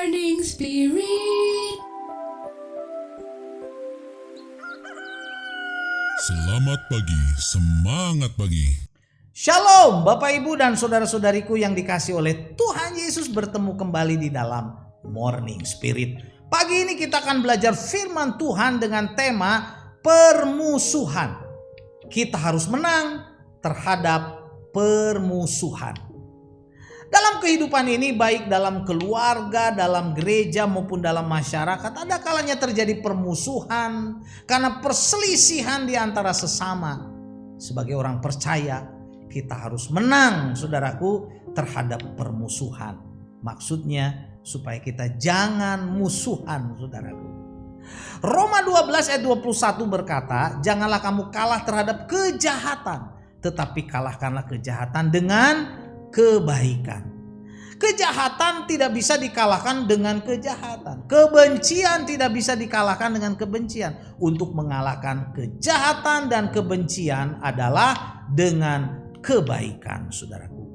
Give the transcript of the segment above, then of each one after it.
Morning Spirit. Selamat pagi, semangat pagi. Shalom Bapak Ibu dan saudara-saudariku yang dikasih oleh Tuhan Yesus, bertemu kembali di dalam Morning Spirit. Pagi ini kita akan belajar firman Tuhan dengan tema permusuhan. Kita harus menang terhadap permusuhan. Dalam kehidupan ini, baik dalam keluarga, dalam gereja maupun dalam masyarakat, ada kalanya terjadi permusuhan karena perselisihan di antara sesama. Sebagai orang percaya, kita harus menang, saudaraku, terhadap permusuhan. Maksudnya supaya kita jangan musuhan, saudaraku. Roma 12 ayat 21 berkata, janganlah kamu kalah terhadap kejahatan, tetapi kalahkanlah kejahatan dengan kebaikan. Kejahatan tidak bisa dikalahkan dengan kejahatan. Kebencian tidak bisa dikalahkan dengan kebencian. Untuk mengalahkan kejahatan dan kebencian adalah dengan kebaikan, saudaraku.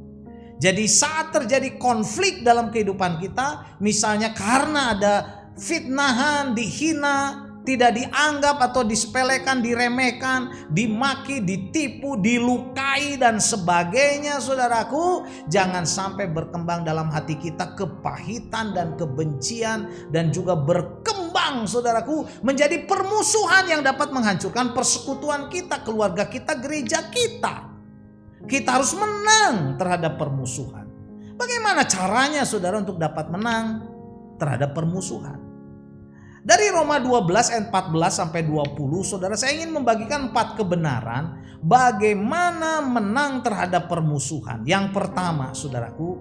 Jadi saat terjadi konflik dalam kehidupan kita, misalnya karena ada fitnahan, dihina, tidak dianggap atau disepelekan, diremehkan, dimaki, ditipu, dilukai dan sebagainya, saudaraku, jangan sampai berkembang dalam hati kita kepahitan dan kebencian dan juga berkembang, saudaraku, menjadi permusuhan yang dapat menghancurkan persekutuan kita, keluarga kita, gereja kita. Kita harus menang terhadap permusuhan. Bagaimana caranya, saudara, untuk dapat menang terhadap permusuhan? Dari Roma 12 ayat 14 sampai 20, saudara, saya ingin membagikan 4 kebenaran bagaimana menang terhadap permusuhan. Yang pertama, saudaraku,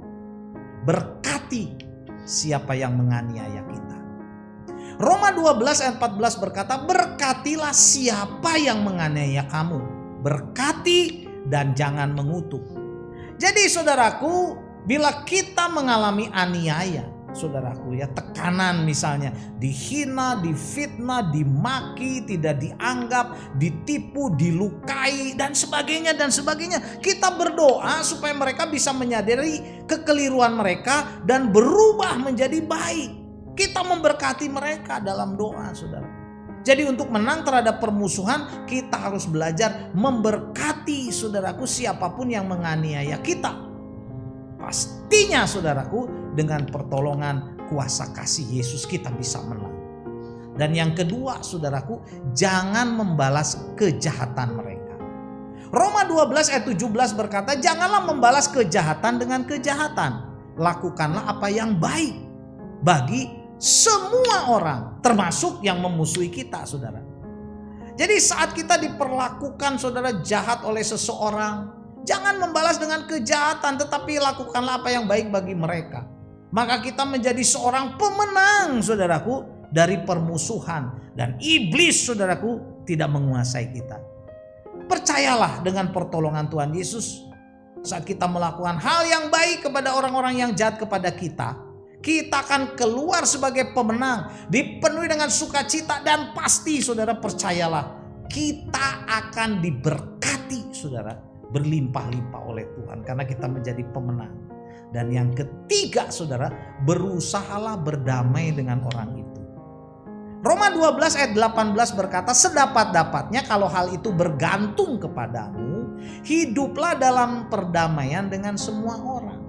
berkati siapa yang menganiaya kita. Roma 12 ayat 14 berkata, berkatilah siapa yang menganiaya kamu. Berkati dan jangan mengutuk. Jadi saudaraku, bila kita mengalami aniaya, saudaraku ya, tekanan misalnya, dihina, difitnah, dimaki, tidak dianggap, ditipu, dilukai dan sebagainya dan sebagainya, kita berdoa supaya mereka bisa menyadari kekeliruan mereka dan berubah menjadi baik. Kita memberkati mereka dalam doa, saudara. Jadi untuk menang terhadap permusuhan, kita harus belajar memberkati, saudaraku, siapapun yang menganiaya kita. Pastinya, saudaraku, dengan pertolongan kuasa kasih Yesus kita bisa menang. Dan yang kedua, saudaraku, jangan membalas kejahatan mereka. Roma 12 ayat 17 berkata, janganlah membalas kejahatan dengan kejahatan. Lakukanlah apa yang baik bagi semua orang, termasuk yang memusuhi kita, saudara. Jadi saat kita diperlakukan, saudara, jahat oleh seseorang, jangan membalas dengan kejahatan, tetapi lakukanlah apa yang baik bagi mereka. Maka kita menjadi seorang pemenang, saudaraku, dari permusuhan. Dan iblis, saudaraku, tidak menguasai kita. Percayalah dengan pertolongan Tuhan Yesus, saat kita melakukan hal yang baik kepada orang-orang yang jahat kepada kita, kita akan keluar sebagai pemenang, dipenuhi dengan sukacita, dan pasti, saudara, percayalah, kita akan diberkati, saudara, berlimpah-limpah oleh Tuhan karena kita menjadi pemenang. Dan yang ketiga, saudara, berusahalah berdamai dengan orang itu. Roma 12 ayat 18 berkata, sedapat-dapatnya kalau hal itu bergantung kepadamu, hiduplah dalam perdamaian dengan semua orang.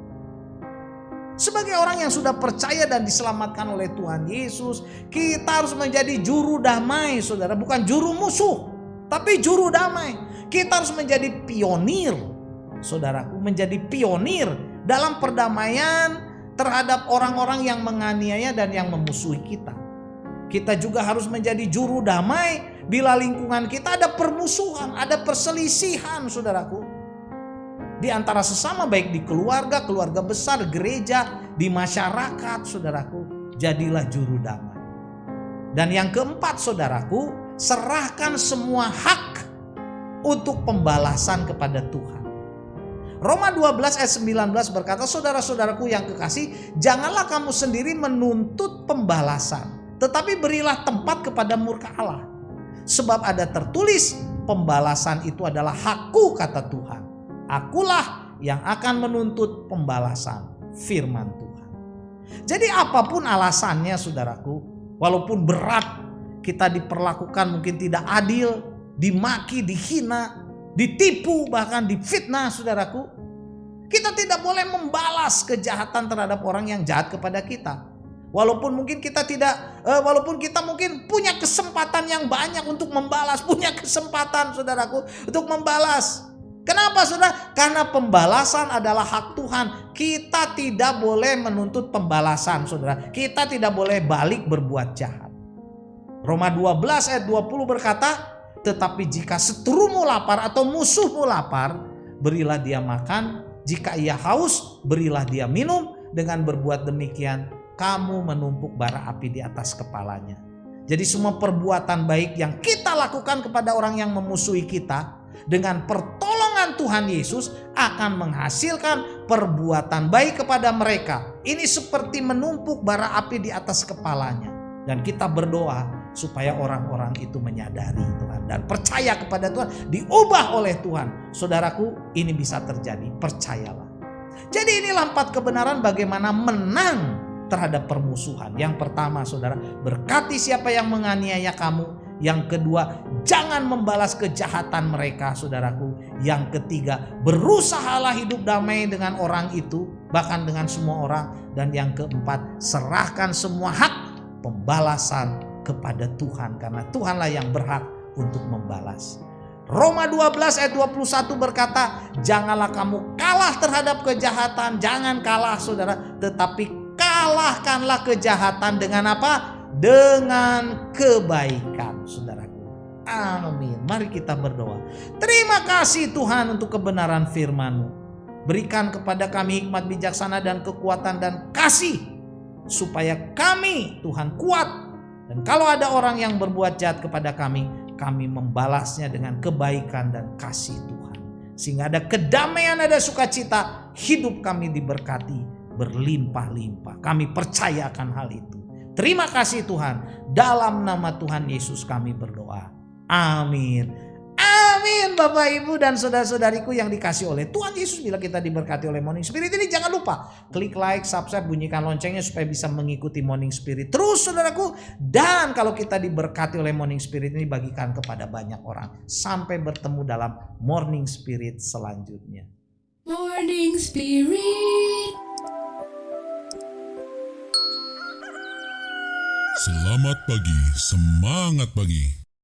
Sebagai orang yang sudah percaya dan diselamatkan oleh Tuhan Yesus, kita harus menjadi juru damai, saudara, bukan juru musuh, tapi juru damai. Kita harus menjadi pionir, saudaraku, menjadi pionir dalam perdamaian terhadap orang-orang yang menganiaya dan yang memusuhi kita. Kita juga harus menjadi juru damai bila lingkungan kita ada permusuhan, ada perselisihan, saudaraku, di antara sesama, baik di keluarga, keluarga besar, gereja, di masyarakat, saudaraku. Jadilah juru damai. Dan yang keempat, saudaraku, serahkan semua hak untuk pembalasan kepada Tuhan. Roma 12 ayat 19 berkata, saudara-saudaraku yang kekasih, janganlah kamu sendiri menuntut pembalasan, tetapi berilah tempat kepada murka Allah. Sebab ada tertulis, pembalasan itu adalah hakku, kata Tuhan. Akulah yang akan menuntut pembalasan, firman Tuhan. Jadi apapun alasannya saudaraku, walaupun berat kita diperlakukan mungkin tidak adil, dimaki, dihina, ditipu, bahkan difitnah saudaraku, kita tidak boleh membalas kejahatan terhadap orang yang jahat kepada kita. Walaupun mungkin kita mungkin punya kesempatan yang banyak untuk membalas, punya kesempatan saudaraku untuk membalas. Kenapa saudara? Karena pembalasan adalah hak Tuhan. Kita tidak boleh menuntut pembalasan saudara. Kita tidak boleh balik berbuat jahat. Roma 12 ayat 20 berkata, tetapi jika seterumu lapar atau musuhmu lapar, berilah dia makan. Jika ia haus, berilah dia minum. Dengan berbuat demikian, kamu menumpuk bara api di atas kepalanya. Jadi semua perbuatan baik yang kita lakukan kepada orang yang memusuhi kita, dengan pertolongan Tuhan Yesus akan menghasilkan perbuatan baik kepada mereka. Ini seperti menumpuk bara api di atas kepalanya. Dan kita berdoa supaya orang-orang itu menyadari Tuhan dan percaya kepada Tuhan, diubah oleh Tuhan. Saudaraku, ini bisa terjadi, percayalah. Jadi inilah 4 kebenaran bagaimana menang terhadap permusuhan. Yang pertama saudara, berkati siapa yang menganiaya kamu. Yang kedua, jangan membalas kejahatan mereka saudaraku. Yang ketiga, berusahalah hidup damai dengan orang itu, bahkan dengan semua orang. Dan yang keempat, serahkan semua hak pembalasan kepada Tuhan, karena Tuhanlah yang berhak untuk membalas. Roma 12 ayat 21 berkata, janganlah kamu kalah terhadap kejahatan. Jangan kalah saudara, tetapi kalahkanlah kejahatan dengan apa? Dengan kebaikan saudaraku. Amin. Mari kita berdoa. Terima kasih Tuhan untuk kebenaran firman-Mu. Berikan kepada kami hikmat bijaksana dan kekuatan dan kasih, supaya kami Tuhan kuat. Dan kalau ada orang yang berbuat jahat kepada kami membalasnya dengan kebaikan dan kasih Tuhan. Sehingga ada kedamaian, ada sukacita, hidup kami diberkati berlimpah-limpah. Kami percaya akan hal itu. Terima kasih Tuhan. Dalam nama Tuhan Yesus kami berdoa. Amin. Amin Bapak Ibu dan saudara-saudariku yang dikasih oleh Tuhan Yesus. Bila kita diberkati oleh Morning Spirit ini, jangan lupa klik like, subscribe, bunyikan loncengnya supaya bisa mengikuti Morning Spirit terus saudaraku. Dan kalau kita diberkati oleh Morning Spirit ini, bagikan kepada banyak orang. Sampai bertemu dalam Morning Spirit selanjutnya. Morning Spirit. Selamat pagi, semangat pagi.